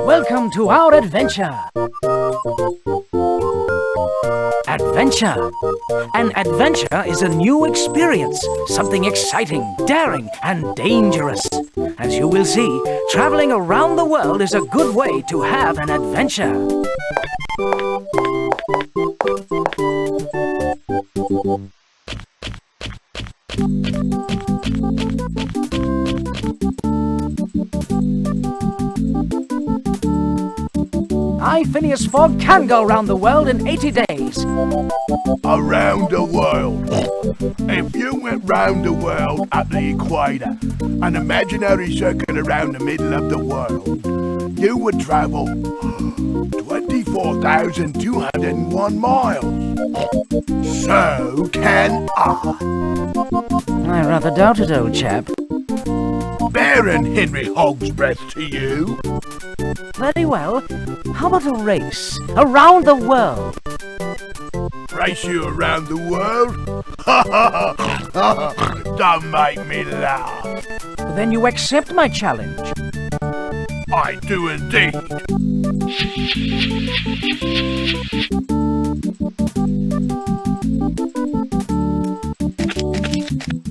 Welcome to our adventure. Adventure. An adventure is a new experience, something exciting, daring, and dangerous. As you will see, traveling around the world is a good way to have an adventure. I, Phineas Fogg, can go around the world in 80 days. Around the world? If you went round the world at the equator, an imaginary circle around the middle of the world, you would travel 24,201 miles. So can I. I rather doubt it, old chap. Baron Henry Hogsbreath to you. Very well. How about a race around the world? Race you around the world? Don't make me laugh. Then you accept my challenge. I do indeed.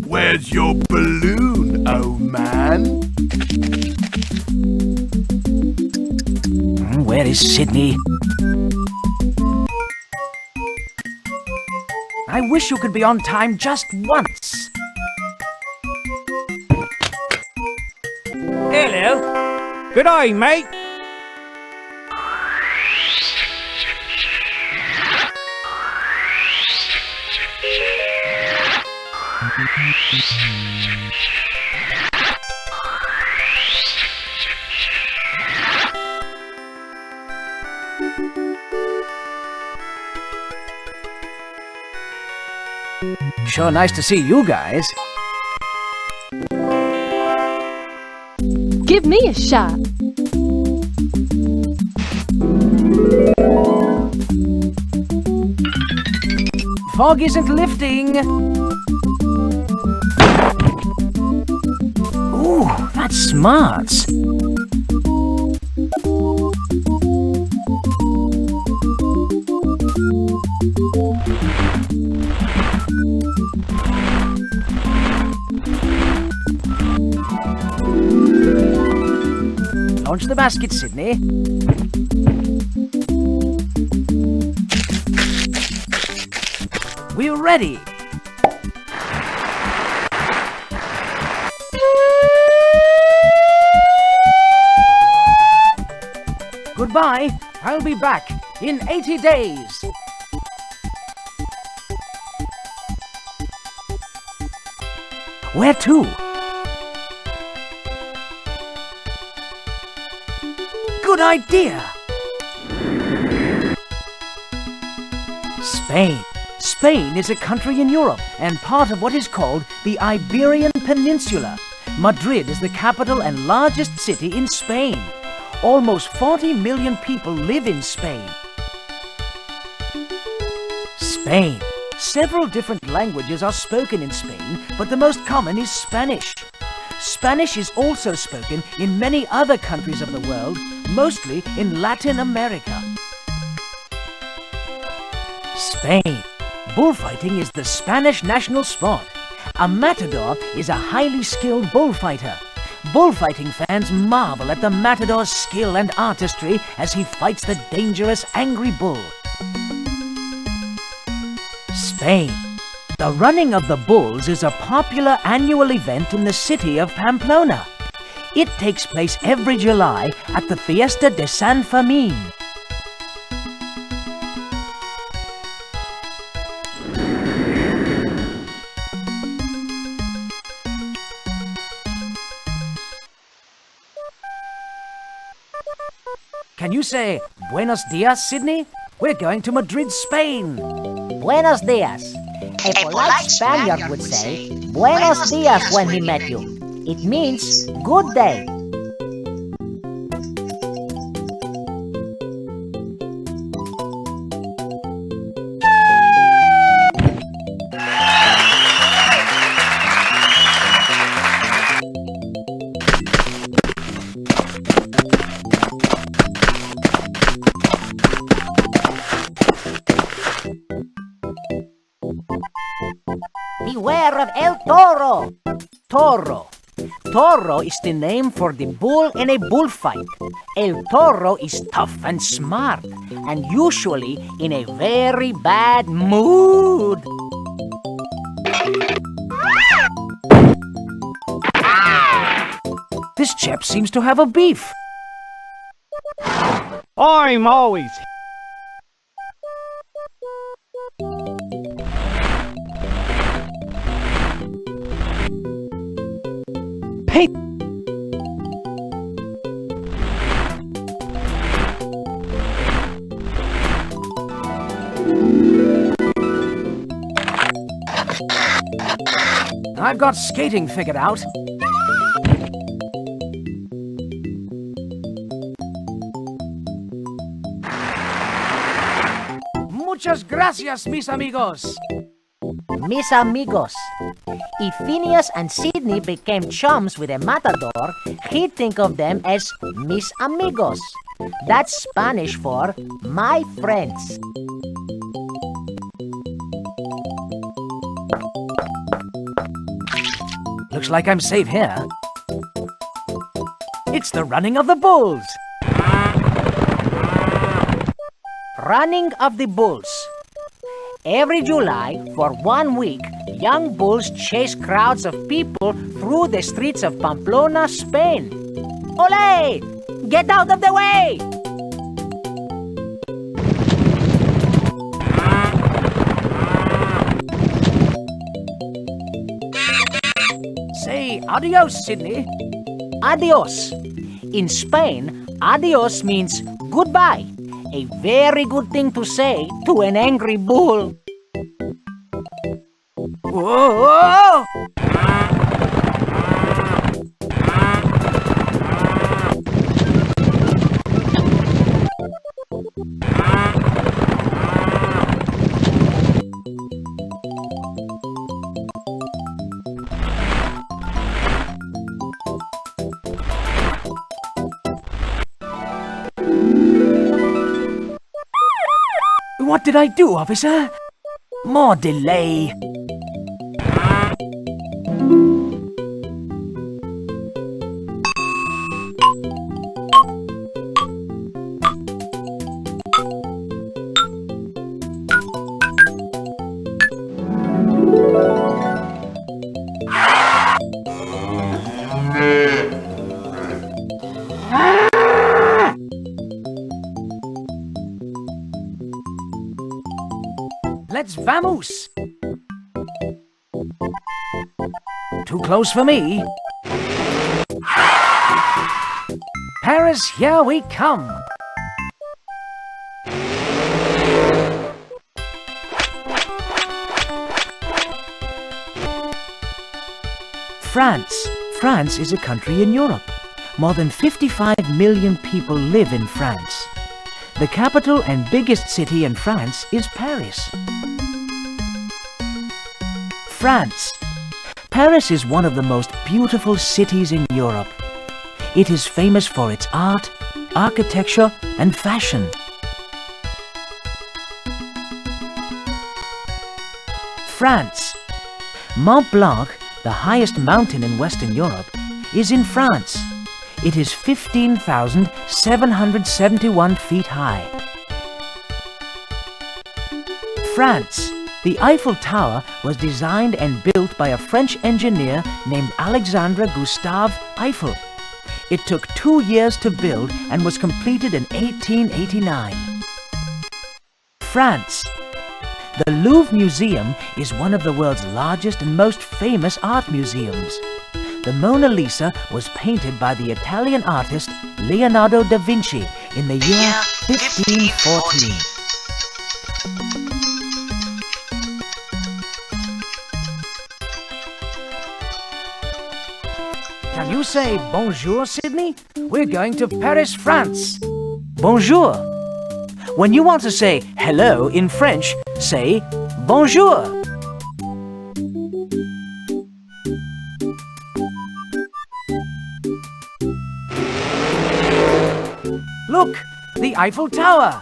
Where's your balloon, old man? Where is Sydney? I wish you could be on time just once. Hello. Good day, mate. Sure nice to see you guys. Give me a shot. Fog isn't lifting. Ooh, that's smart. Launch the basket, Sydney. We're ready. Goodbye. I'll be back in 80 days. Where to? Good idea! Spain. Spain is a country in Europe and part of what is called the Iberian Peninsula. Madrid is the capital and largest city in Spain. Almost 40 million people live in Spain. Spain. Several different languages are spoken in Spain, but the most common is Spanish. Spanish is also spoken in many other countries of the world, mostly in Latin America. Spain. Bullfighting is the Spanish national sport. A matador is a highly skilled bullfighter. Bullfighting fans marvel at the matador's skill and artistry as he fights the dangerous angry bull. Spain. The running of the bulls is a popular annual event in the city of Pamplona. It takes place every July at the Fiesta de San Fermin. Can you say Buenos dias, Sydney? We're going to Madrid, Spain. Buenos dias. A polite Spaniard would say Buenos dias when he met you. It means good day. beware of El Toro. Toro. Toro is the name for the bull in a bullfight. El Toro is tough and smart, and usually in a very bad mood. This chap seems to have a beef. I'm always... Hey! I've got skating figured out. Muchas gracias, mis amigos. Mis amigos. If Phineas and Sidney became chums with a matador, he'd think of them as mis amigos. That's Spanish for my friends. Looks like I'm safe here. It's the running of the bulls. Running of the bulls. Every July, for 1 week, young bulls chase crowds of people through the streets of Pamplona, Spain. Olé! Get out of the way! Say adios, Sidney. Adios. In Spain, adios means goodbye. A very good thing to say to an angry bull. Whoa! What did I do, officer? More delay. Let's vamos! Too close for me. Paris, here we come! France. France is a country in Europe. More than 55 million people live in France. The capital and biggest city in France is Paris. France. Paris is one of the most beautiful cities in Europe. It is famous for its art, architecture, and fashion. France. Mont Blanc, the highest mountain in Western Europe, is in France. It is 15,771 feet high. France. The Eiffel Tower was designed and built by a French engineer named Alexandre Gustave Eiffel. It took 2 years to build and was completed in 1889. France. The Louvre Museum is one of the world's largest and most famous art museums. The Mona Lisa was painted by the Italian artist Leonardo da Vinci in the year 1514. Can you say bonjour, Sydney? We're going to Paris, France. Bonjour. When you want to say hello in French, say bonjour. Look, the Eiffel Tower.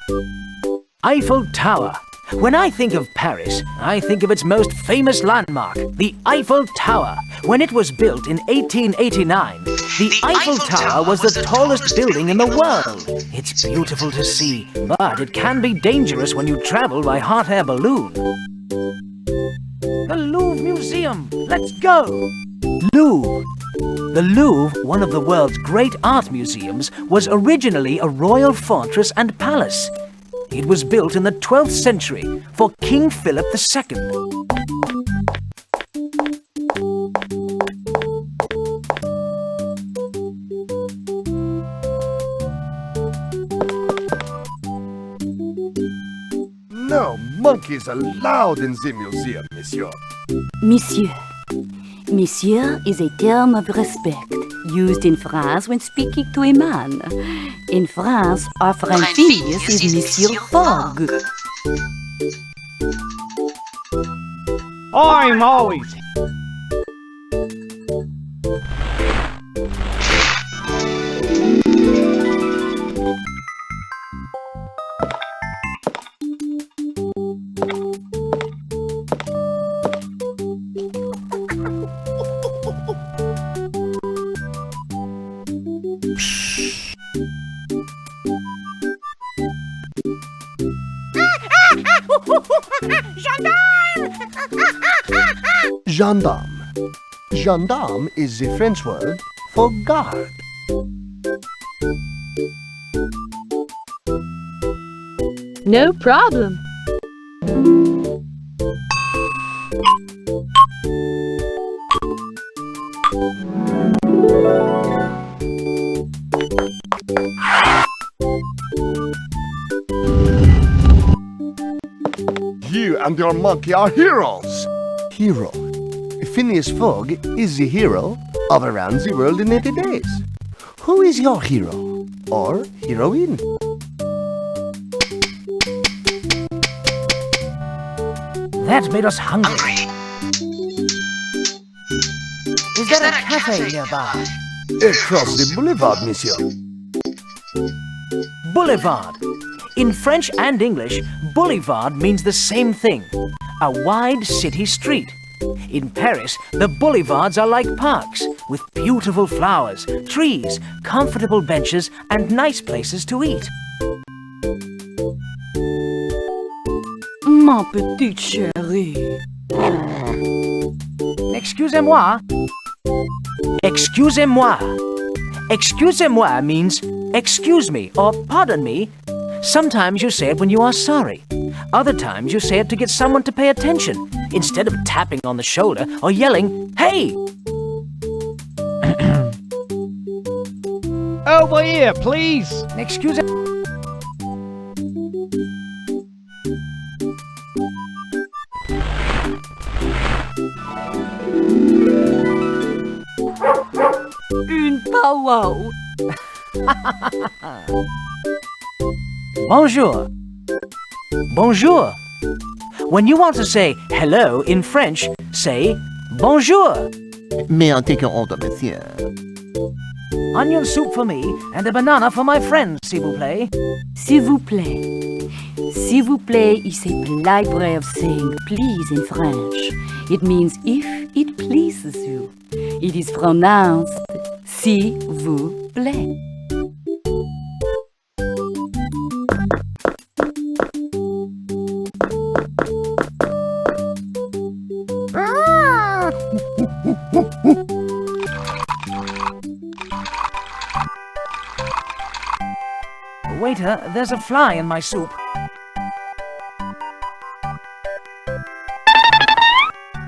Eiffel Tower, When I think of Paris, I think of its most famous landmark, the Eiffel Tower. When it was built in 1889, the Eiffel Tower was the tallest building in the world. It's beautiful to see, but it can be dangerous when you travel by hot air balloon. The Louvre Museum! Let's go! Louvre. The Louvre, one of the world's great art museums, was originally a royal fortress and palace. It was built in the 12th century for King Philip II. No monkeys allowed in the museum, monsieur. Monsieur. Monsieur is a term of respect used in France when speaking to a man. In France, our friend Phineas is Monsieur Fogg. I'm always... Gendarme. Gendarme is the French word for guard. No problem. You and your monkey are heroes. Hero. Phineas Fogg is the hero of Around the World in 80 Days. Who is your hero? Or heroine? That made us hungry. Is there a cafe nearby? Across the boulevard, monsieur. Boulevard. In French and English, boulevard means the same thing. A wide city street. In Paris, the boulevards are like parks, with beautiful flowers, trees, comfortable benches, and nice places to eat. Ma petite chérie. Excusez-moi. Excusez-moi. Excusez-moi means excuse me or pardon me. Sometimes you say it when you are sorry. Other times you say it to get someone to pay attention, instead of tapping on the shoulder or yelling, "Hey!" Over here, please. Excuse me. Une powwow. Bonjour. Bonjour. When you want to say hello in French, say bonjour. May I take your order, monsieur? Onion soup for me and a banana for my friend, s'il vous plaît. S'il vous plaît. S'il vous plaît is a polite way of saying please in French. It means if it pleases you. It is pronounced s'il vous plaît. Waiter, there's a fly in my soup.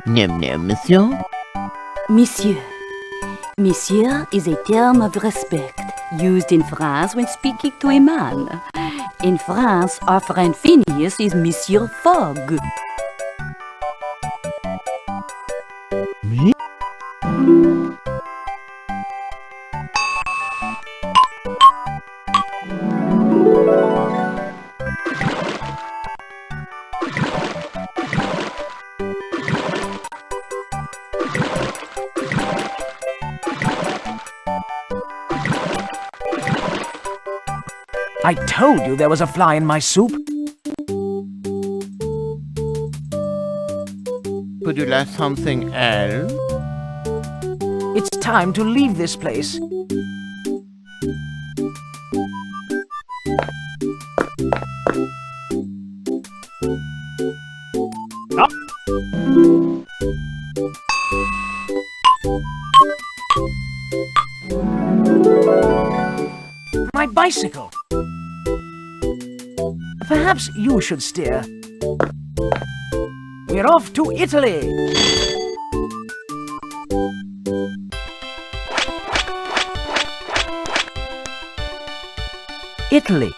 Nom nom, monsieur? Monsieur. Monsieur is a term of respect used in France when speaking to a man. In France, our friend Phineas is Monsieur Fogg. Me? I told you there was a fly in my soup. Could you like something else? It's time to leave this place. My bicycle. Perhaps you should steer. We're off to Italy. Italy.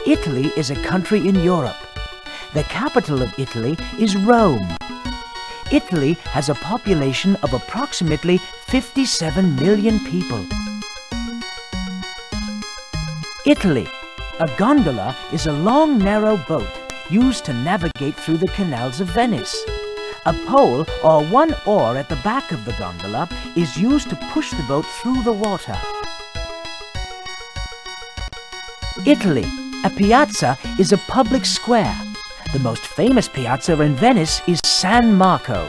Italy is a country in Europe. The capital of Italy is Rome. Italy has a population of approximately 57 million people. Italy. A gondola is a long, narrow boat used to navigate through the canals of Venice. A pole or one oar at the back of the gondola is used to push the boat through the water. Italy. A piazza is a public square. The most famous piazza in Venice is San Marco.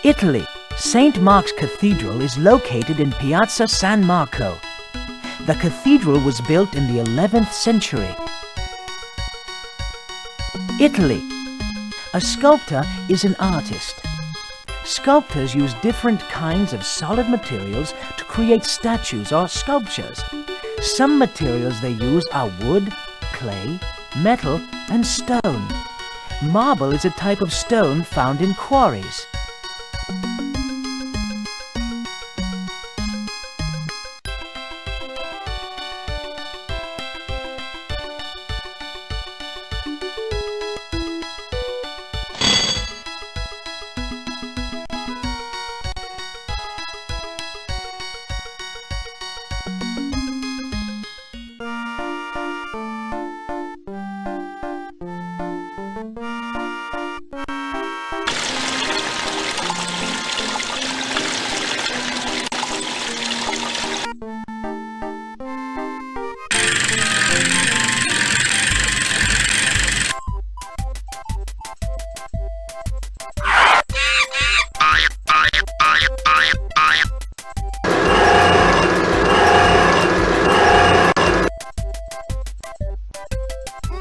Italy. St. Mark's Cathedral is located in Piazza San Marco. The cathedral was built in the 11th century. Italy. A sculptor is an artist. Sculptors use different kinds of solid materials to create statues or sculptures. Some materials they use are wood, clay, metal, and stone. Marble is a type of stone found in quarries.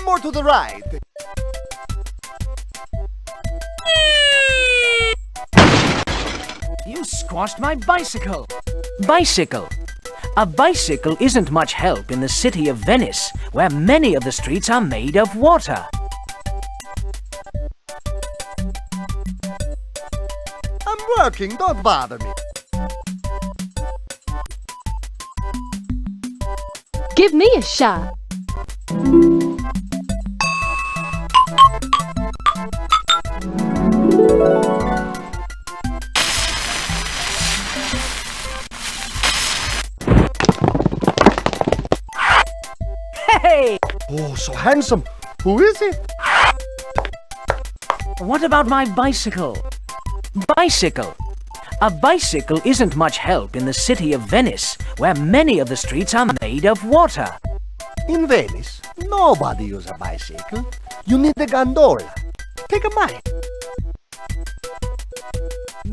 More to the right. You squashed my bicycle. Bicycle. A bicycle isn't much help in the city of Venice, where many of the streets are made of water. I'm working, don't bother me. Give me a shot. Hey! Oh, so handsome. Who is it? What about my bicycle? Bicycle. A bicycle isn't much help in the city of Venice, where many of the streets are made of water. In Venice, nobody uses a bicycle. You need a gondola. Take a mine.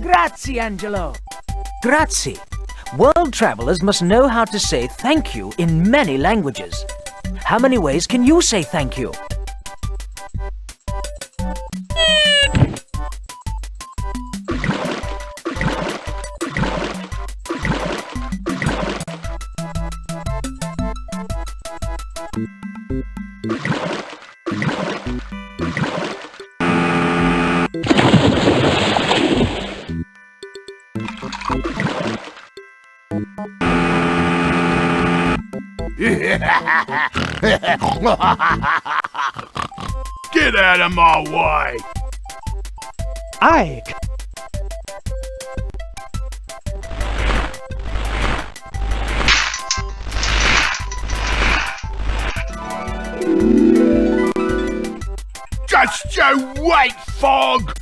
Grazie, Angelo. Grazie. World travelers must know how to say thank you in many languages. How many ways can you say thank you? Get out of my way! Ike! Just you wait, Fog!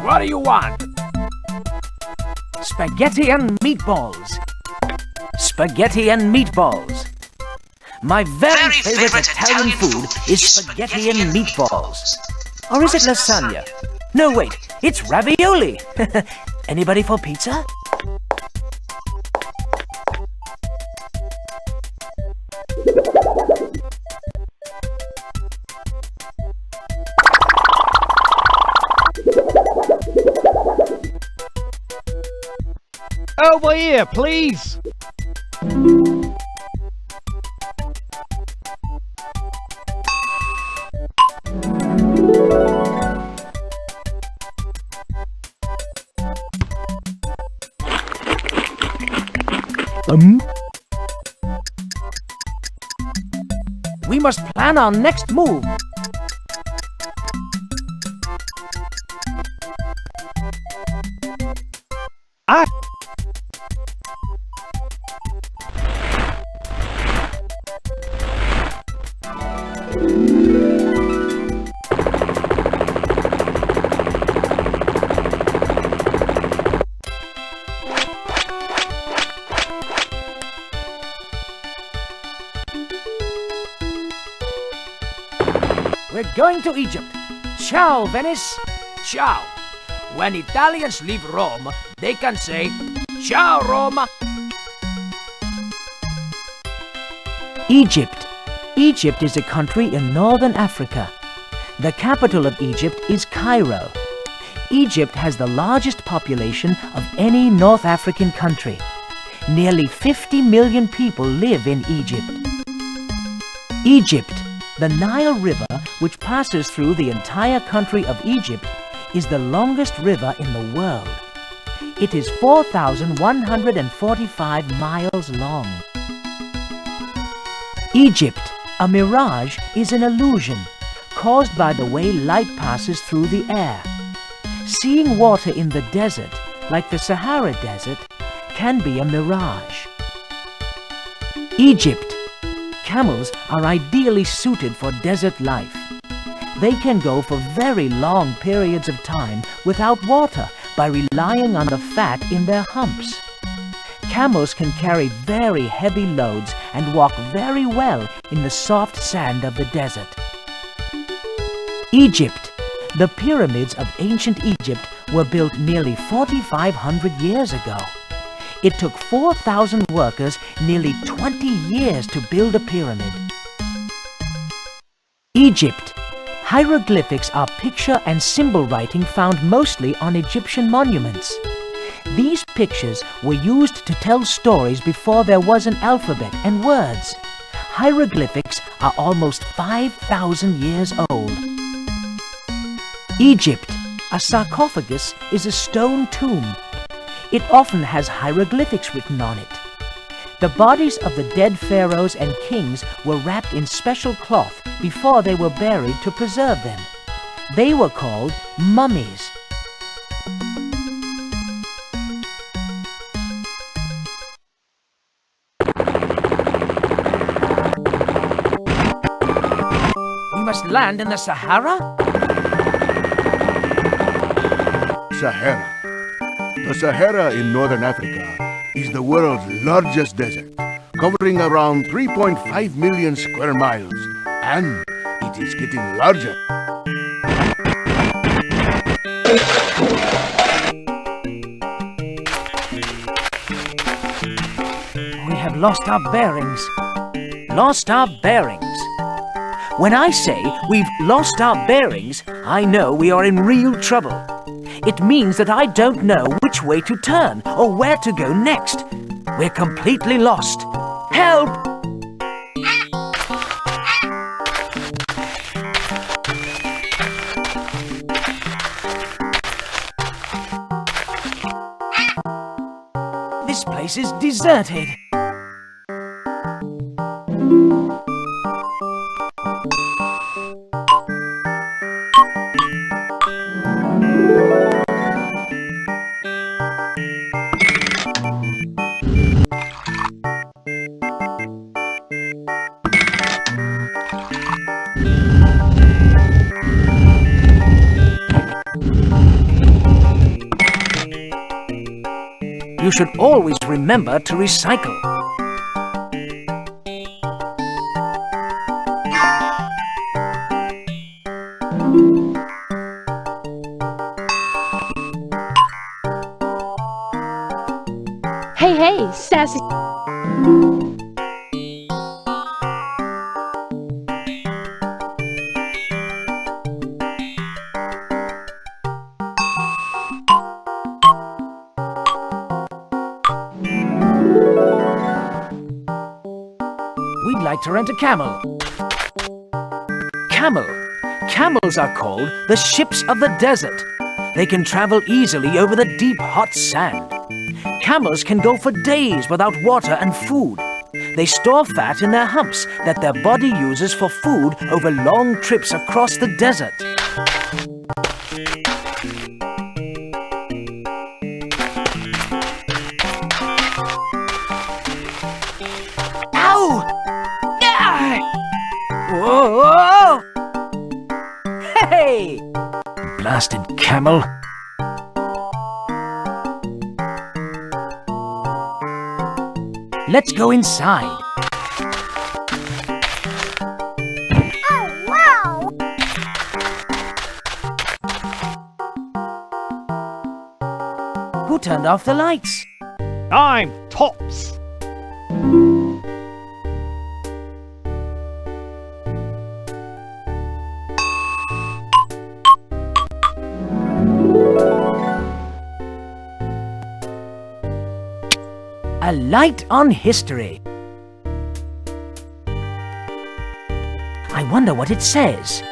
what do you want? Spaghetti and meatballs. Spaghetti and meatballs. My very favorite Italian food is spaghetti and meatballs. Or is it lasagna? No, wait, it's ravioli. Anybody for pizza? Over here, please. We must plan our next move. Ah! We're going to Egypt. Ciao, Venice. Ciao. When Italians leave Rome, they can say, Ciao, Roma. Egypt. Egypt is a country in northern Africa. The capital of Egypt is Cairo. Egypt has the largest population of any North African country. Nearly 50 million people live in Egypt. Egypt, the Nile River, which passes through the entire country of Egypt, is the longest river in the world. It is 4,145 miles long. Egypt, a mirage, is an illusion caused by the way light passes through the air. Seeing water in the desert, like the Sahara Desert, can be a mirage. Egypt. Camels are ideally suited for desert life. They can go for very long periods of time without water by relying on the fat in their humps. Camels can carry very heavy loads and walk very well in the soft sand of the desert. Egypt. The pyramids of ancient Egypt were built nearly 4,500 years ago. It took 4,000 workers nearly 20 years to build a pyramid. Egypt. Hieroglyphics are picture and symbol writing found mostly on Egyptian monuments. These pictures were used to tell stories before there was an alphabet and words. Hieroglyphics are almost 5,000 years old. Egypt. A sarcophagus is a stone tomb. It often has hieroglyphics written on it. The bodies of the dead pharaohs and kings were wrapped in special cloth before they were buried to preserve them. They were called mummies. We must land in the Sahara? Sahara. The Sahara in northern Africa is the world's largest desert, covering around 3.5 million square miles, and it is getting larger. We have lost our bearings. Lost our bearings. When I say we've lost our bearings, I know we are in real trouble. It means that I don't know which way to turn or where to go next. We're completely lost. Help! This place is deserted. You should always remember to recycle. Hey, hey, sassy. We'd like to rent a camel. Camel. Camels are called the ships of the desert. They can travel easily over the deep, hot sand. Camels can go for days without water and food. They store fat in their humps that their body uses for food over long trips across the desert. Ow! Ah! Whoa! Hey! Blasted camel. Let's go inside. Oh, wow! Who turned off the lights? I'm tops. A light on history. I wonder what it says.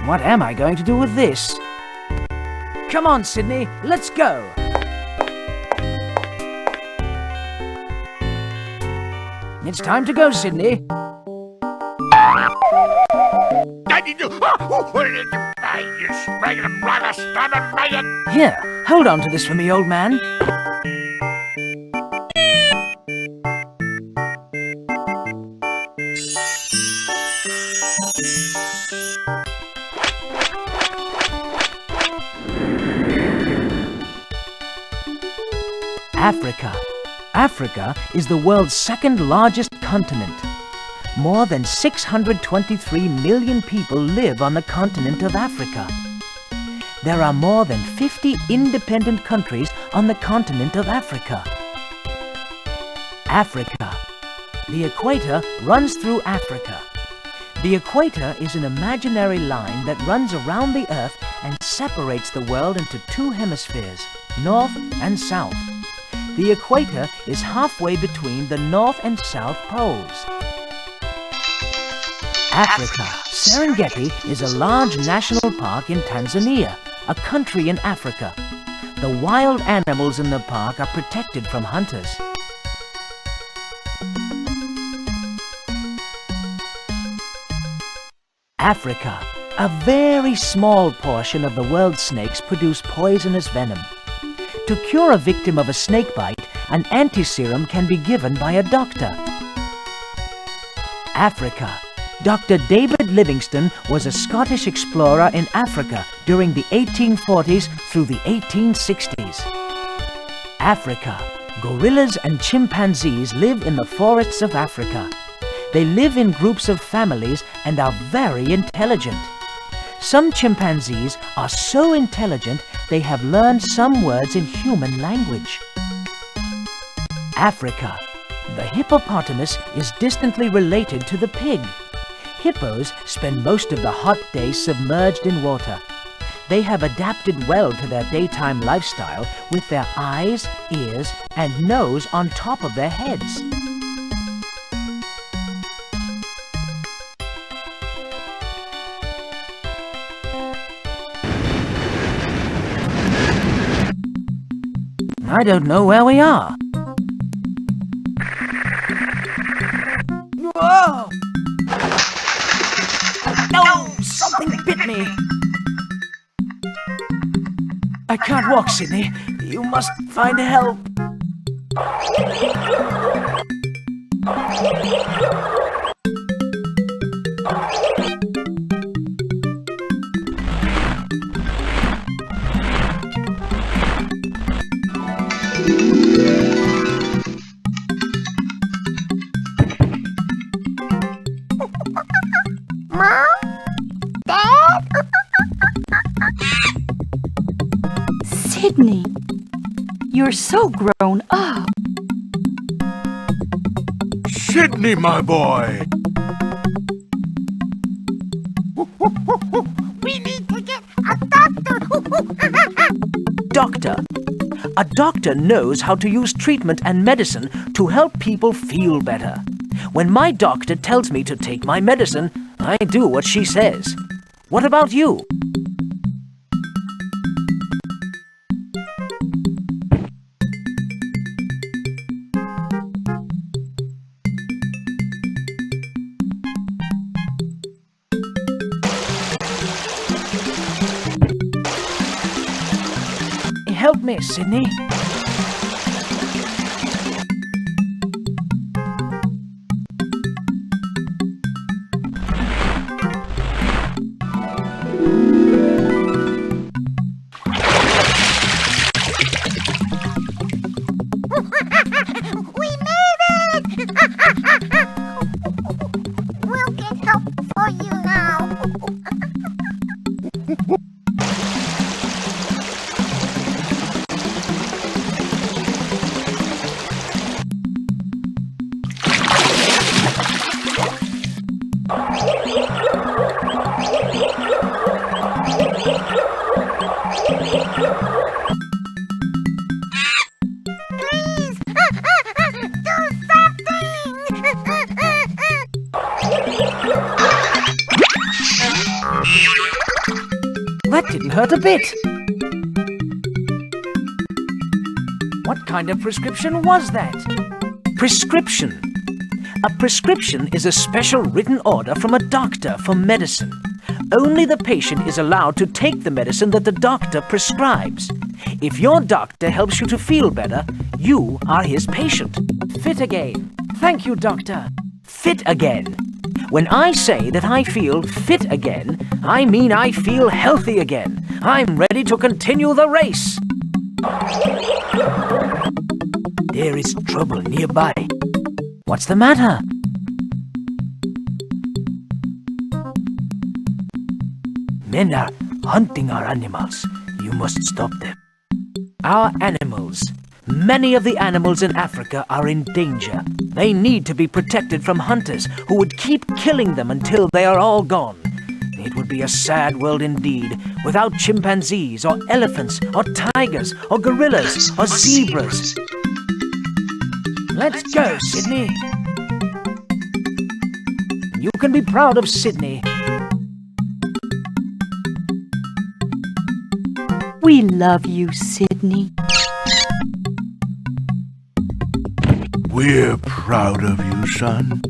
What am I going to do with this? Come on, Sydney, let's go! It's time to go, Sydney. Here, hold on to this for me, old man. Africa. Africa is the world's second largest continent. More than 623 million people live on the continent of Africa. There are more than 50 independent countries on the continent of Africa. Africa. The equator runs through Africa. The equator is an imaginary line that runs around the Earth and separates the world into two hemispheres, north and south. The equator is halfway between the North and South poles. Africa. Serengeti is a large national park in Tanzania, a country in Africa. The wild animals in the park are protected from hunters. Africa. A very small portion of the world's snakes produce poisonous venom. To cure a victim of a snake bite, an anti-serum can be given by a doctor. Africa. Dr. David Livingstone was a Scottish explorer in Africa during the 1840s through the 1860s. Africa. Gorillas and chimpanzees live in the forests of Africa. They live in groups of families and are very intelligent. Some chimpanzees are so intelligent they have learned some words in human language. Africa. The hippopotamus is distantly related to the pig. Hippos spend most of the hot day submerged in water. They have adapted well to their daytime lifestyle with their eyes, ears, and nose on top of their heads. I don't know where we are. Whoa! No! Something bit me! I can't walk, Sydney. You must find help. Mom? Dad? Sydney, you're so grown up. Sydney, my boy! We need to get a doctor. Doctor. A doctor knows how to use treatment and medicine to help people feel better. When my doctor tells me to take my medicine, I do what she says. What about you? Help me, Sydney. We made it! We'll get help for you now. Please, do something! That didn't hurt a bit. What kind of prescription was that? Prescription. A prescription is a special written order from a doctor for medicine. Only the patient is allowed to take the medicine that the doctor prescribes. If your doctor helps you to feel better, you are his patient. Fit again. Thank you, doctor. Fit again. When I say that I feel fit again, I mean I feel healthy again. I'm ready to continue the race. There is trouble nearby. What's the matter? Men are hunting our animals. You must stop them. Our animals. Many of the animals in Africa are in danger. They need to be protected from hunters who would keep killing them until they are all gone. It would be a sad world indeed without chimpanzees or elephants or tigers or gorillas or zebras. Let's go, Sydney. You can be proud of Sydney. We love you, Sydney. We're proud of you, son.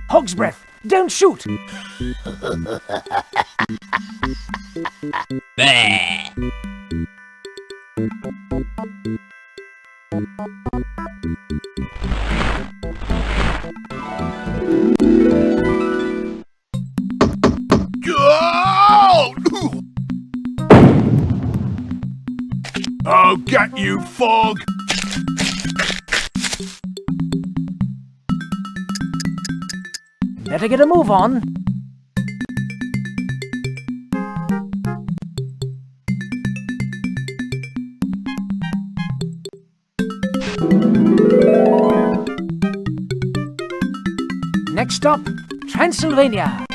Hog's breath! Don't shoot! Bah. I'll get you, fog! Better get a move on. Next stop, Transylvania.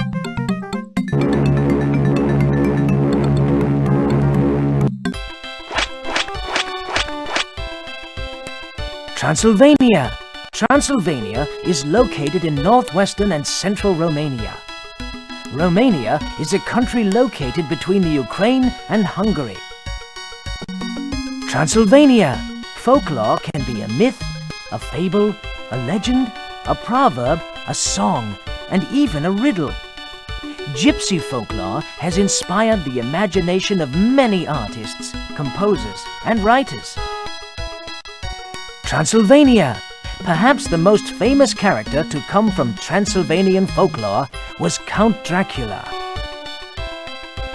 Transylvania. Transylvania is located in northwestern and central Romania. Romania is a country located between the Ukraine and Hungary. Transylvania. Folklore can be a myth, a fable, a legend, a proverb, a song, and even a riddle. Gypsy folklore has inspired the imagination of many artists, composers, and writers. Transylvania. Perhaps the most famous character to come from Transylvanian folklore was Count Dracula.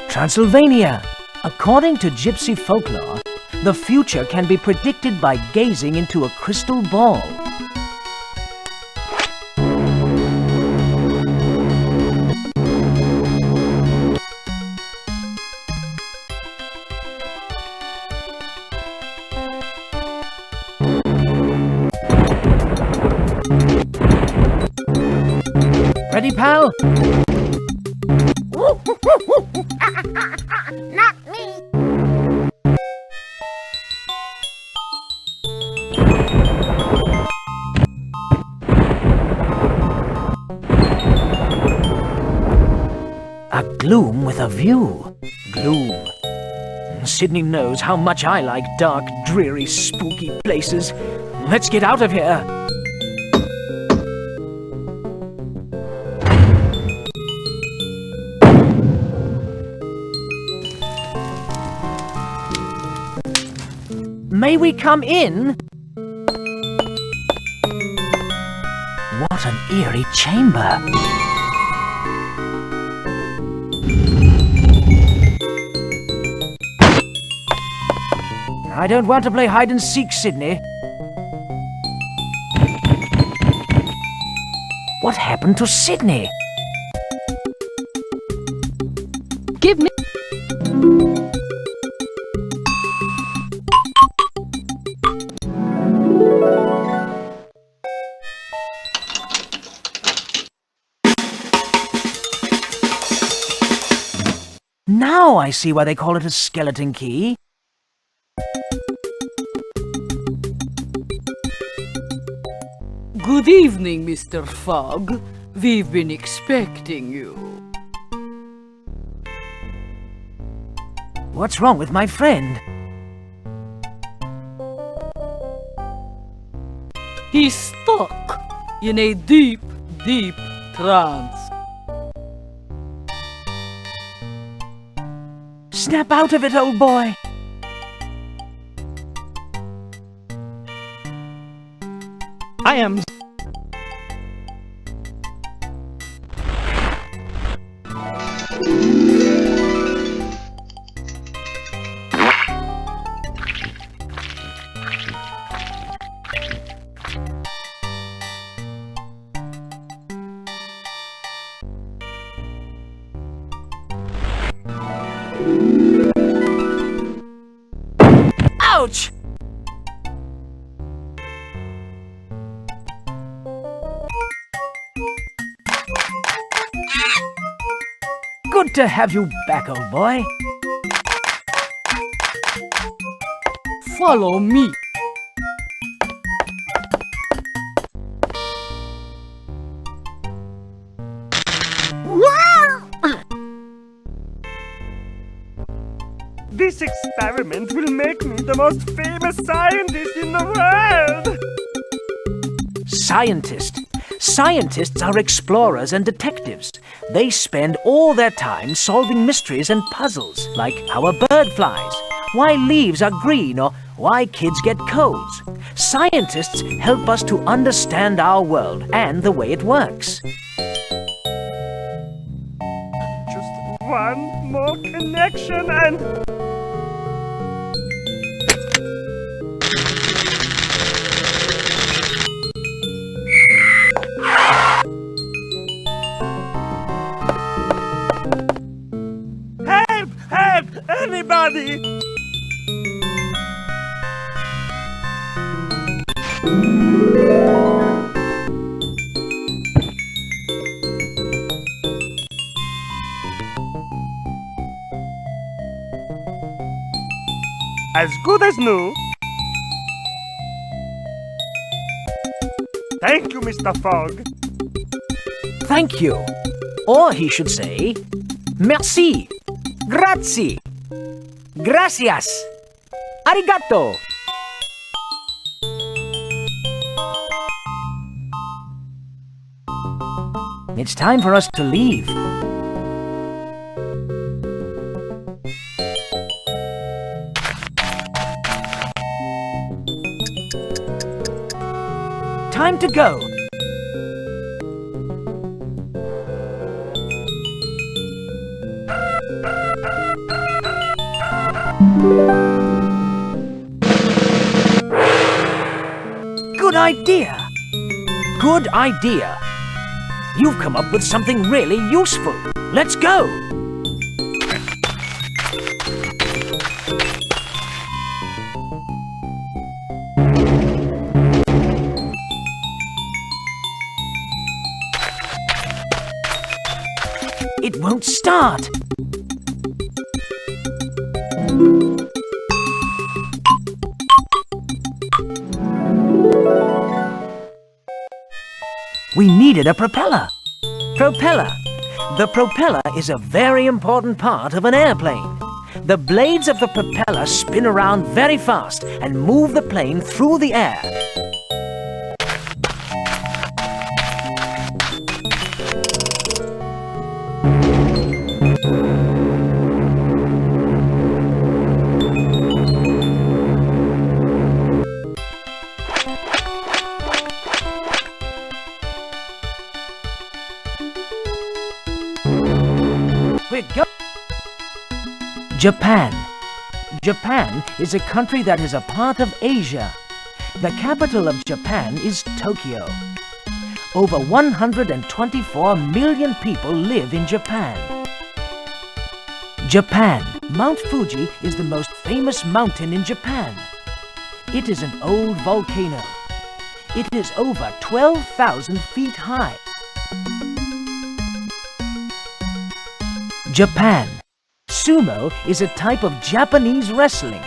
Transylvania. According to Gypsy folklore, the future can be predicted by gazing into a crystal ball. Ready, pal? Not me. A gloom with a view. Gloom. Sydney knows how much I like dark, dreary, spooky places. Let's get out of here. May we come in? What an eerie chamber. I don't want to play hide and seek, Sydney. What happened to Sydney? Give me. Now I see why they call it a skeleton key. Good evening, Mr. Fogg. We've been expecting you. What's wrong with my friend? He's stuck in a deep, deep trance. Snap out of it, old boy! I am... Ouch! Good to have you back, old boy. Follow me. This experiment will make me the most famous scientist in the world! Scientist. Scientists are explorers and detectives. They spend all their time solving mysteries and puzzles, like how a bird flies, why leaves are green, or why kids get colds. Scientists help us to understand our world and the way it works. Just one more connection and... help anybody! As good as new. Thank you, Mr. Fogg. Thank you. Or he should say, merci, grazie, gracias, arigato. It's time for us to leave. Time to go. Good idea. Good idea. You've come up with something really useful. Let's go. It won't start. We needed a propeller. Propeller. The propeller is a very important part of an airplane. The blades of the propeller spin around very fast and move the plane through the air. Japan. Japan is a country that is a part of Asia. The capital of Japan is Tokyo. Over 124 million people live in Japan. Japan. Mount Fuji is the most famous mountain in Japan. It is an old volcano. It is over 12,000 feet high. Japan. Sumo is a type of Japanese wrestling.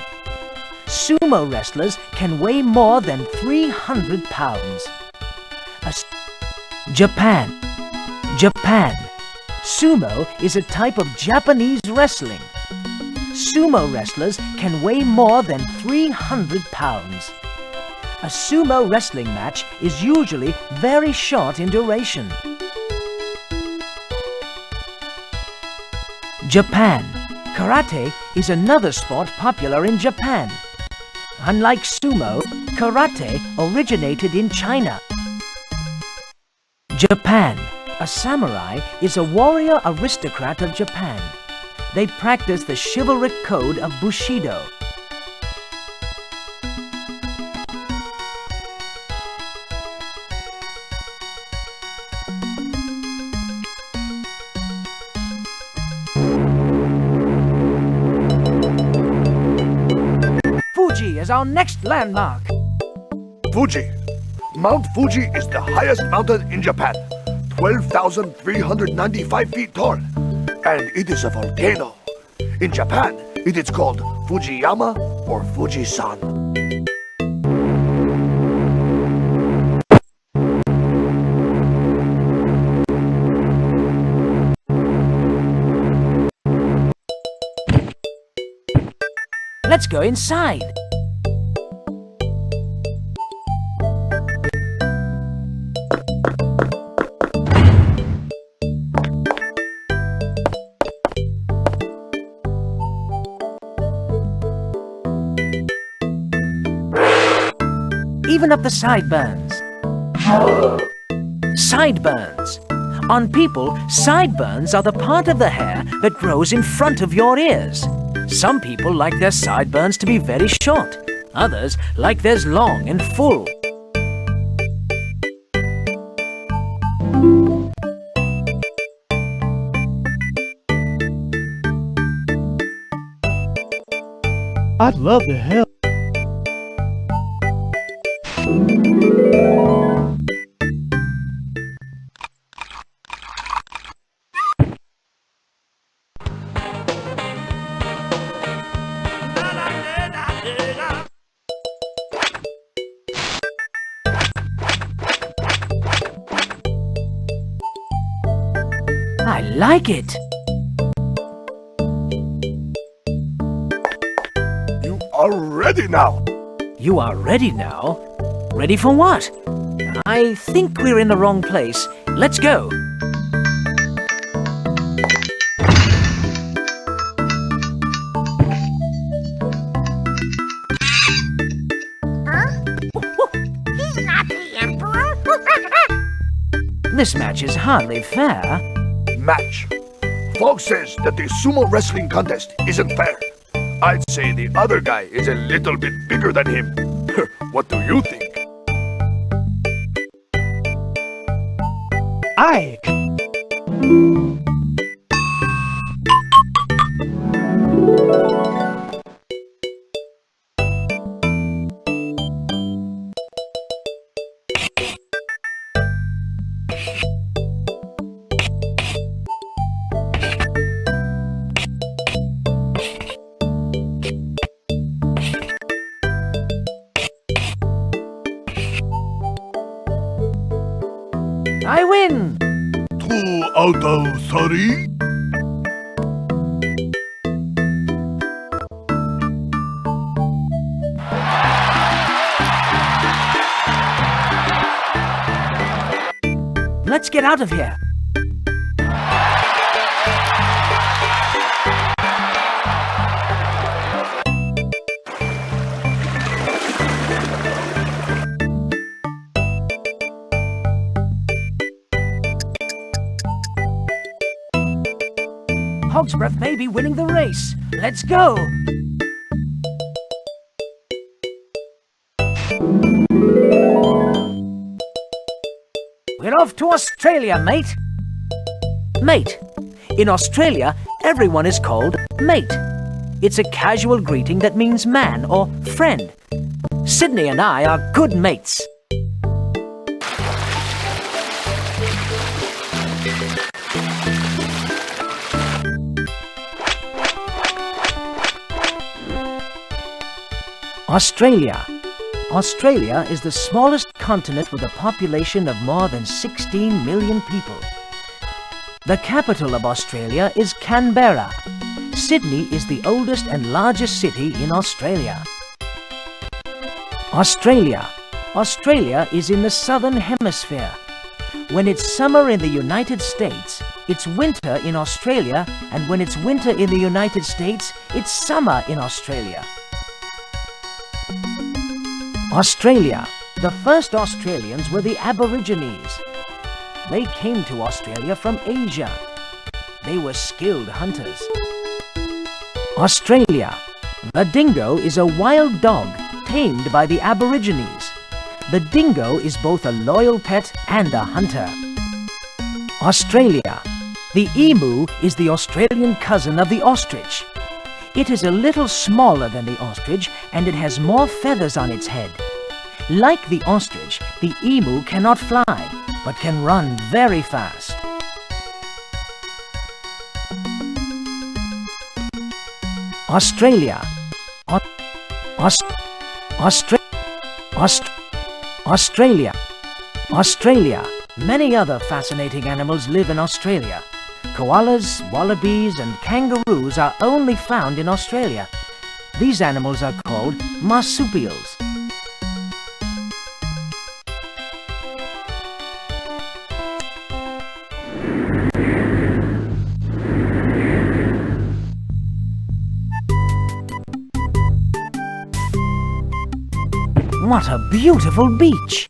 Sumo wrestlers can weigh more than 300 pounds. Japan. Japan. Sumo is a type of Japanese wrestling. Sumo wrestlers can weigh more than 300 pounds. A sumo wrestling match is usually very short in duration. Japan. Karate is another sport popular in Japan. Unlike sumo, karate originated in China. Japan. A samurai is a warrior aristocrat of Japan. They practice the chivalric code of Bushido. Fuji is our next landmark. Fuji. Mount Fuji is the highest mountain in Japan, 12,395 feet tall, and it is a volcano. In Japan, it is called Fujiyama or Fujisan. Let's go inside. Even up the sideburns. Sideburns. On people, sideburns are the part of the hair that grows in front of your ears. Some people like their sideburns to be very short. Others like theirs long and full. I'd love to help. I like it. You are ready now. You are ready now? Ready for what? I think we're in the wrong place. Let's go. He's not the emperor. This match is hardly fair. Match. Fog says that the sumo wrestling contest isn't fair. I'd say the other guy is a little bit bigger than him. What do you think? Ike! I win! 2 out of 3? Let's get out of here. Hog's Breath may be winning the race. Let's go! We're off to Australia, mate. Mate. In Australia, everyone is called mate. It's a casual greeting that means man or friend. Sydney and I are good mates. Australia. Australia is the smallest continent with a population of more than 16 million people. The capital of Australia is Canberra. Sydney is the oldest and largest city in Australia. Australia. Australia is in the southern hemisphere. When it's summer in the United States, it's winter in Australia, and when it's winter in the United States, it's summer in Australia. Australia. The first Australians were the Aborigines. They came to Australia from Asia. They were skilled hunters. Australia. The dingo is a wild dog tamed by the Aborigines. The dingo is both a loyal pet and a hunter. Australia. The emu is the Australian cousin of the ostrich. It is a little smaller than the ostrich and it has more feathers on its head. Like the ostrich, the emu cannot fly, but can run very fast. Australia. Australia. Australia. Many other fascinating animals live in Australia. Koalas, wallabies and kangaroos are only found in Australia. These animals are called marsupials. What a beautiful beach!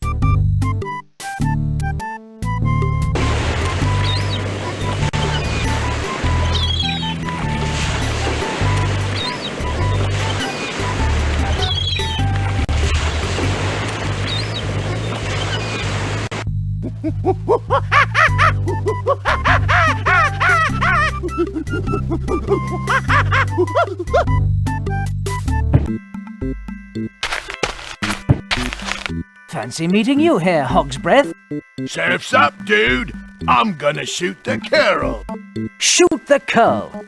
Fancy meeting you here, Hog's Breath. Surf's up, dude. I'm gonna shoot the curl. Shoot the curl.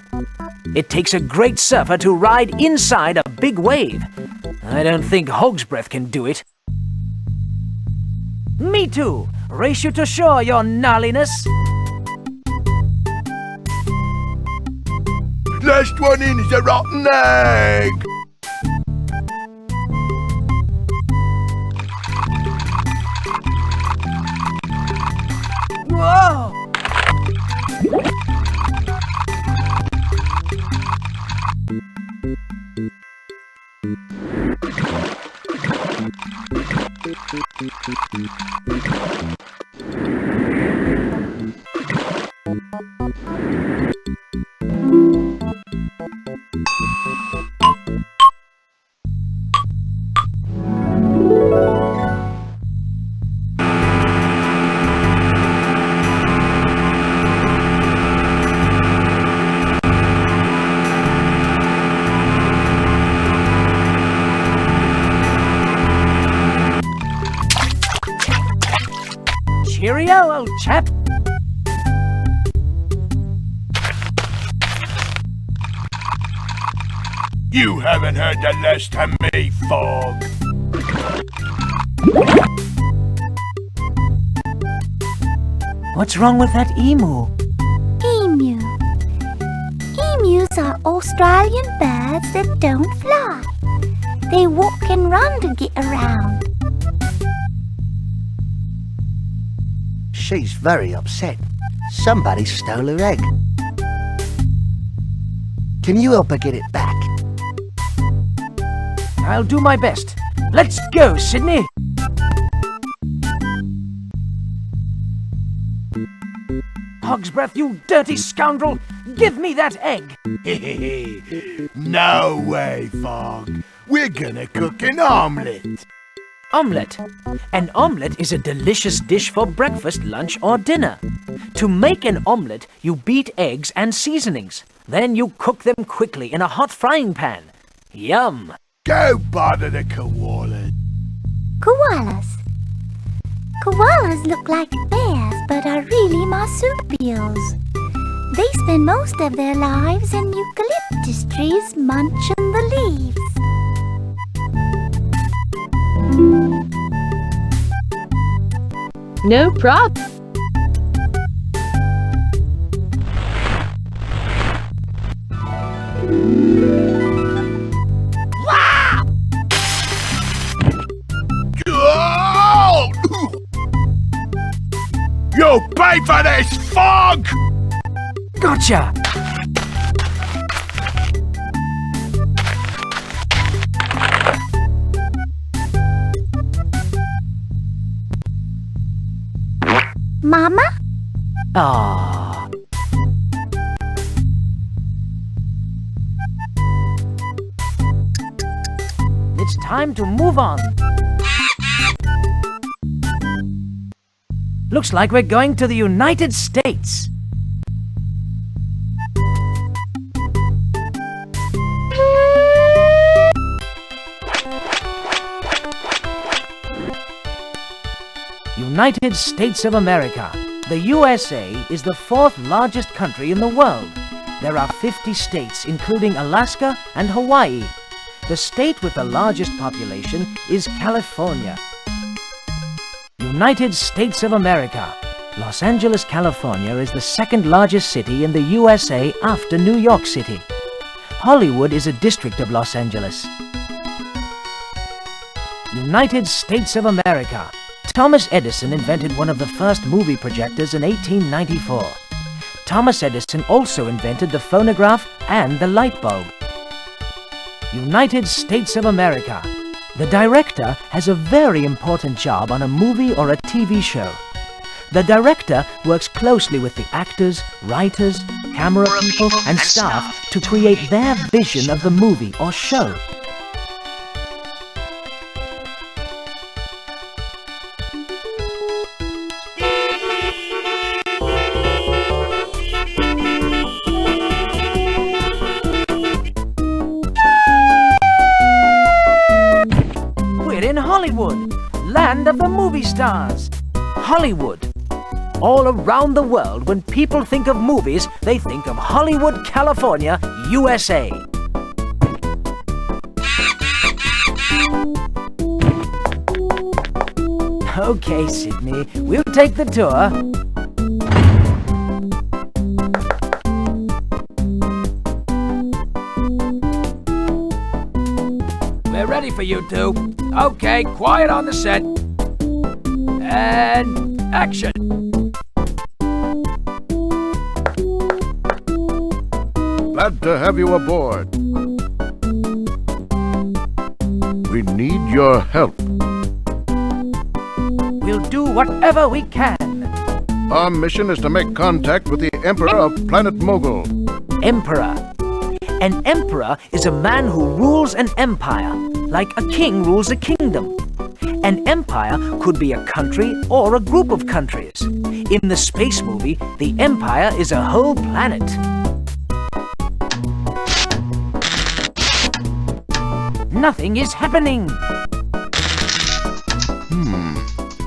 It takes a great surfer to ride inside a big wave. I don't think Hog's Breath can do it. Me too. Race you to shore, your gnarliness. Last one in is a rotten egg. Whoa! Cheerio, old chap. You haven't heard the last of me, Fog. What's wrong with that emu? Emu. Emus are Australian birds that don't fly. They walk and run to get around. She's very upset. Somebody stole her egg. Can you help her get it back? I'll do my best. Let's go, Sydney. Hog's Breath, you dirty scoundrel! Give me that egg! No way, Fog. We're gonna cook an omelette. Omelette. An omelette is a delicious dish for breakfast, lunch, or dinner. To make an omelette, you beat eggs and seasonings. Then you cook them quickly in a hot frying pan. Yum! Go bother the koalas. Koalas. Koalas look like bears but are really marsupials. They spend most of their lives in eucalyptus trees munching the leaves. No problem. Oh! You pay for this, Fog! Gotcha! Mama? Ah. It's time to move on. Looks like we're going to the United States. United States of America. The USA is the fourth largest country in the world. There are 50 states, including Alaska and Hawaii. The state with the largest population is California. United States of America. Los Angeles, California is the second largest city in the USA after New York City. Hollywood is a district of Los Angeles. United States of America. Thomas Edison invented one of the first movie projectors in 1894. Thomas Edison also invented the phonograph and the light bulb. United States of America. The director has a very important job on a movie or a TV show. The director works closely with the actors, writers, camera people, and staff to create their vision of the movie or show. We're in Hollywood. land of the movie stars. Hollywood. All around the world, when people think of movies, they think of Hollywood, California, USA. Okay, Sydney, we'll take the tour. We're ready for you two. Okay, quiet on the set. And action. Glad to have you aboard. We need your help. We'll do whatever we can. Our mission is to make contact with the Emperor of Planet Mogul. Emperor. An emperor is a man who rules an empire, like a king rules a kingdom. An empire could be a country or a group of countries. In the space movie, the empire is a whole planet. Nothing is happening.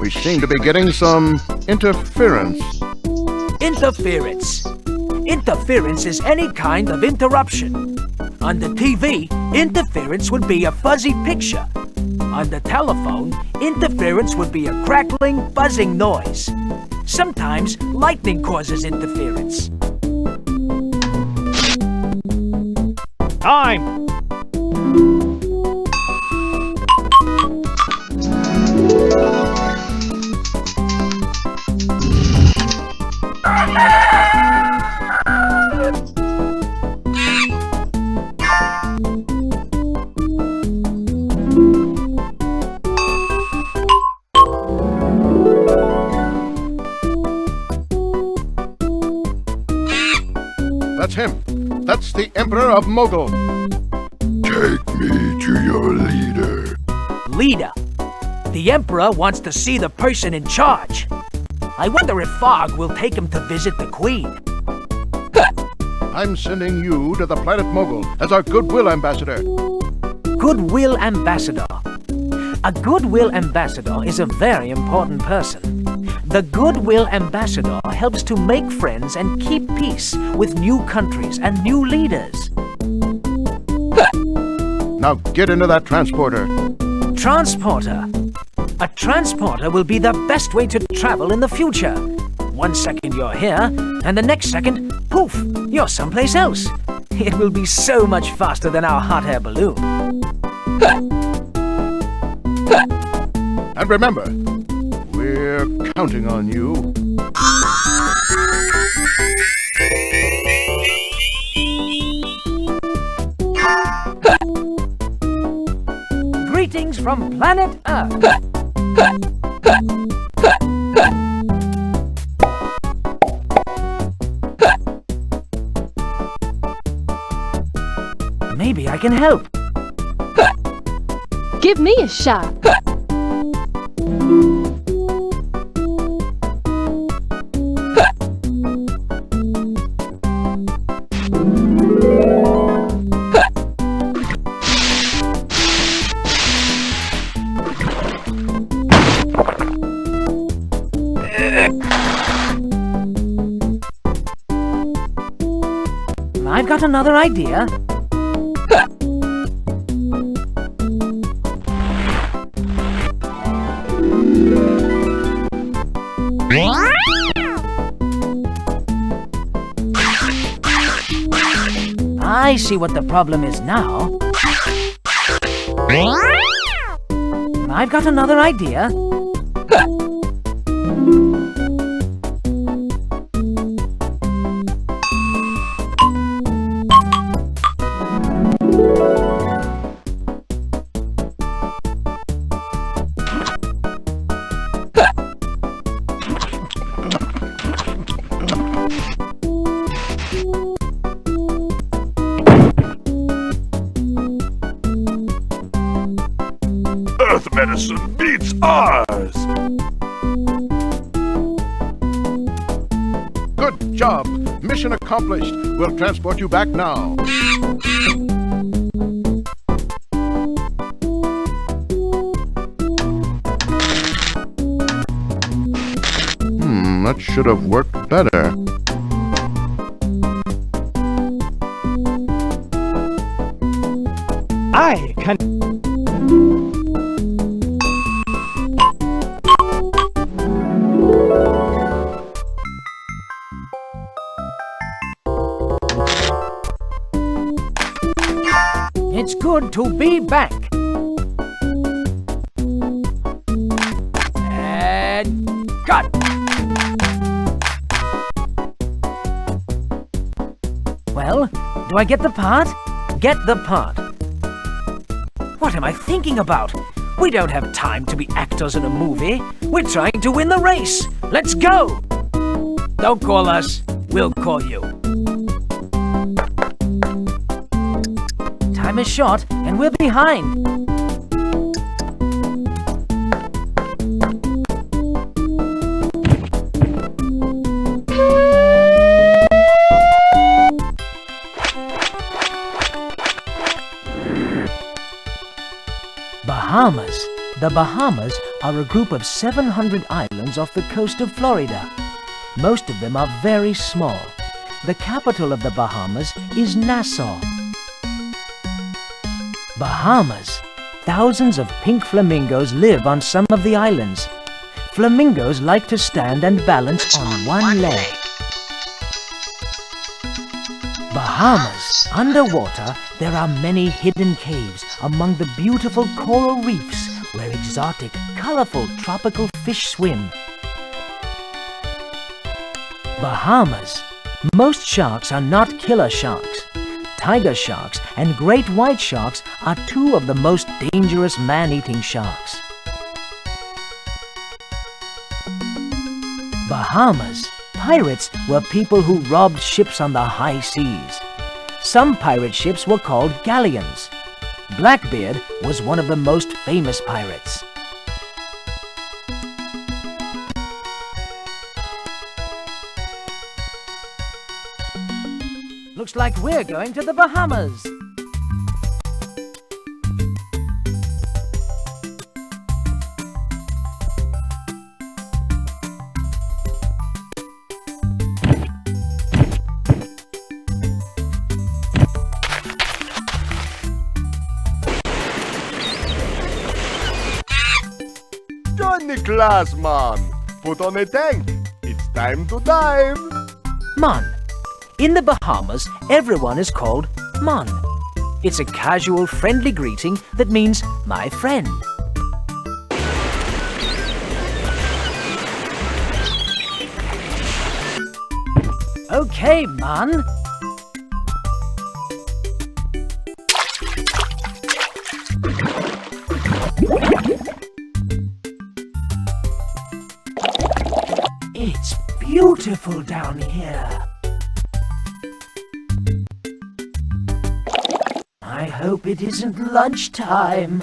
We seem to be getting some interference. Interference. Interference is any kind of interruption. On the TV, interference would be a fuzzy picture. On the telephone, interference would be a crackling, buzzing noise. Sometimes lightning causes interference. Time! That's him. That's the Emperor of Mogul. Take me to your leader. Leader. The Emperor wants to see the person in charge. I wonder if Fogg will take him to visit the Queen. I'm sending you to the planet Mogul as our Goodwill Ambassador. Goodwill Ambassador. A Goodwill Ambassador is a very important person. The Goodwill Ambassador helps to make friends and keep peace with new countries and new leaders. Now get into that transporter. Transporter. A transporter will be the best way to travel in the future. 1 second you're here, and the next second, poof, you're someplace else. It will be so much faster than our hot air balloon. And remember, we're counting on you. Greetings from planet Earth. Maybe I can help. Give me a shot. I've got another idea. I see what the problem is now. I've got another idea. Earth medicine beats ours! Good job. Mission accomplished. We'll transport you back now. should have worked better. I can... It's good to be back. And cut. Well, do I get the part? Get the part. What am I thinking about? We don't have time to be actors in a movie. We're trying to win the race. Let's go! Don't call us. We'll call you. Time is short and we're behind. Bahamas. The Bahamas are a group of 700 islands off the coast of Florida. Most of them are very small. The capital of the Bahamas is Nassau. Bahamas. Thousands of pink flamingos live on some of the islands. Flamingos like to stand and balance on one leg. Bahamas. Underwater, there are many hidden caves among the beautiful coral reefs where exotic, colorful tropical fish swim. Bahamas. Most sharks are not killer sharks. Tiger sharks and great white sharks are two of the most dangerous man-eating sharks. Bahamas. Pirates were people who robbed ships on the high seas. Some pirate ships were called galleons. Blackbeard was one of the most famous pirates. Looks like we're going to the Bahamas. Join the class, man. Put on a tank. It's time to dive. Mon. In the Bahamas, everyone is called Mon. It's a casual, friendly greeting that means my friend. Okay, Mon. It's beautiful down here. I hope it isn't lunchtime.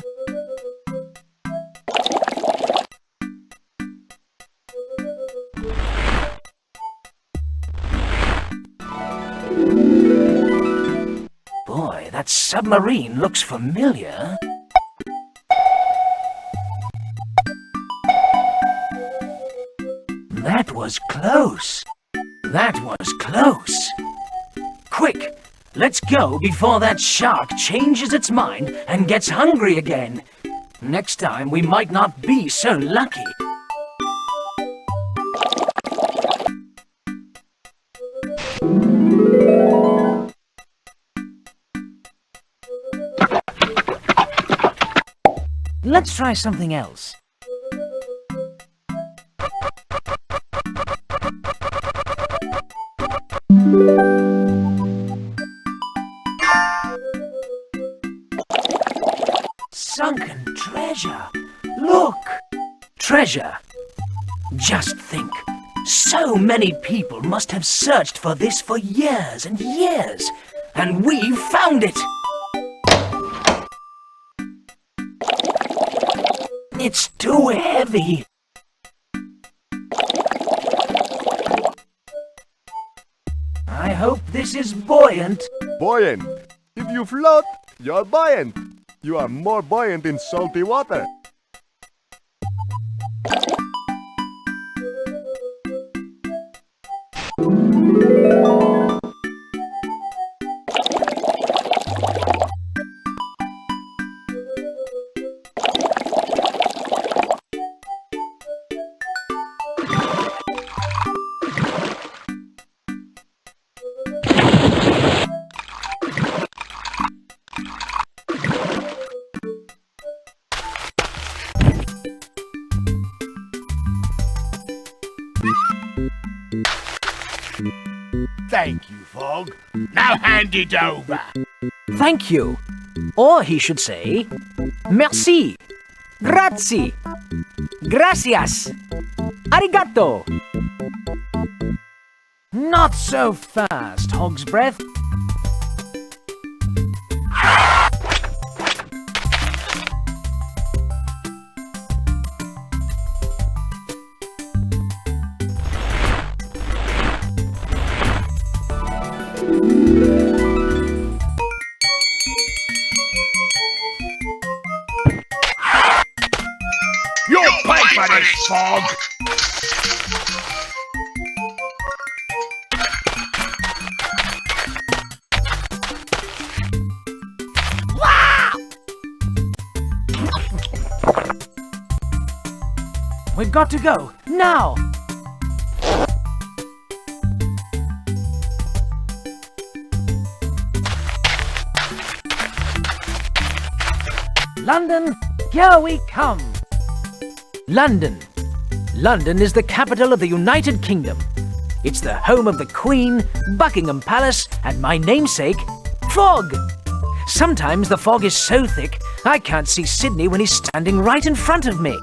Boy, that submarine looks familiar. That was close. That was close. Quick! Let's go before that shark changes its mind and gets hungry again. Next time we might not be so lucky. Let's try something else. Sunken treasure! Look! Treasure! Just think, so many people must have searched for this for years and years, and we found it! It's too heavy! I hope this is buoyant. Buoyant. If you float, you're buoyant. You are more buoyant in salty water. Thank you, Fog. Now hand it over. Thank you. Or he should say, merci, grazie, gracias, arigato. Not so fast, Hog's Breath. You'll pay for this, Fog. We've got to go, now! London, here we come! London. London is the capital of the United Kingdom. It's the home of the Queen, Buckingham Palace, and my namesake, Fog! Sometimes the fog is so thick, I can't see Sydney when he's standing right in front of me.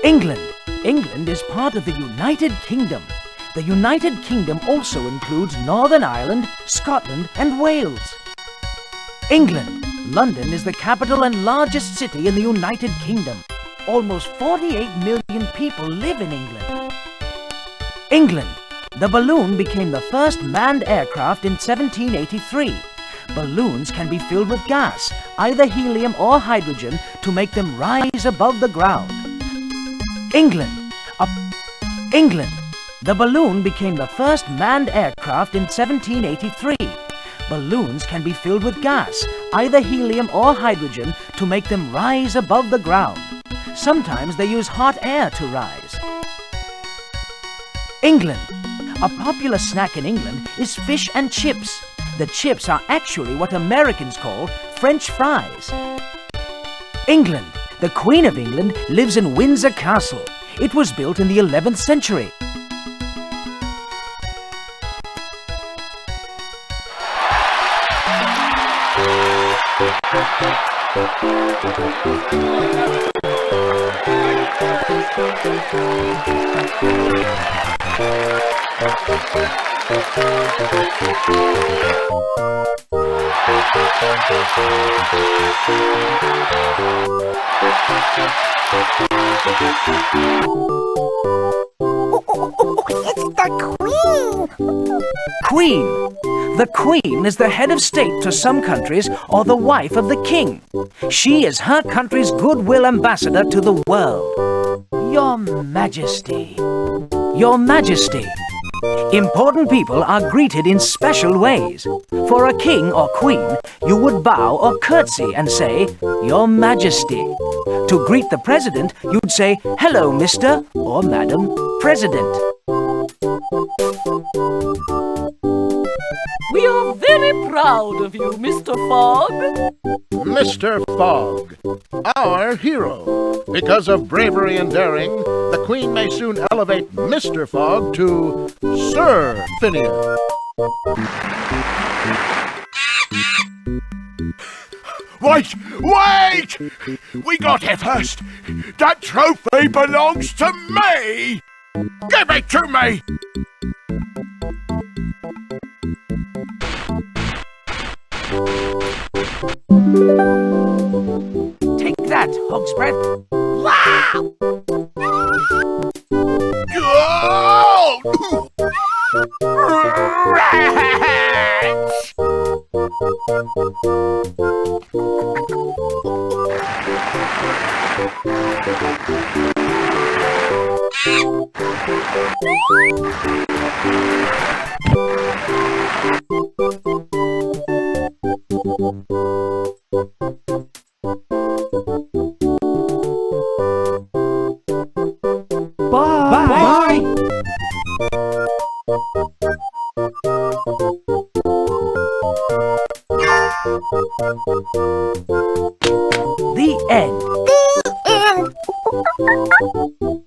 England. England is part of the United Kingdom. The United Kingdom also includes Northern Ireland, Scotland, and Wales. England. London is the capital and largest city in the United Kingdom. Almost 48 million people live in England. England. The balloon became the first manned aircraft in 1783. Balloons can be filled with gas, either helium or hydrogen, to make them rise above the ground. England. England. The balloon became the first manned aircraft in 1783. Balloons can be filled with gas, either helium or hydrogen, to make them rise above the ground. Sometimes they use hot air to rise. England. A popular snack in England is fish and chips. The chips are actually what Americans call French fries. England. The Queen of England lives in Windsor Castle. It was built in the 11th century. It's the Queen! Queen. The Queen is the head of state to some countries or the wife of the king. She is her country's goodwill ambassador to the world. Your Majesty. Your Majesty. Important people are greeted in special ways. For a king or queen, you would bow or curtsy and say, Your Majesty. To greet the president, you'd say, Hello, Mr. or Madam President. We are very proud of you, Mr. Fogg. Mr. Fogg, our hero. Because of bravery and daring, the Queen may soon elevate Mr. Fogg to Sir Phineas. Wait! Wait! We got here first. That trophy belongs to me! Give it to me! Take that, Hog's Breath. Wow! Rats! Bye. Bye. The end. The end.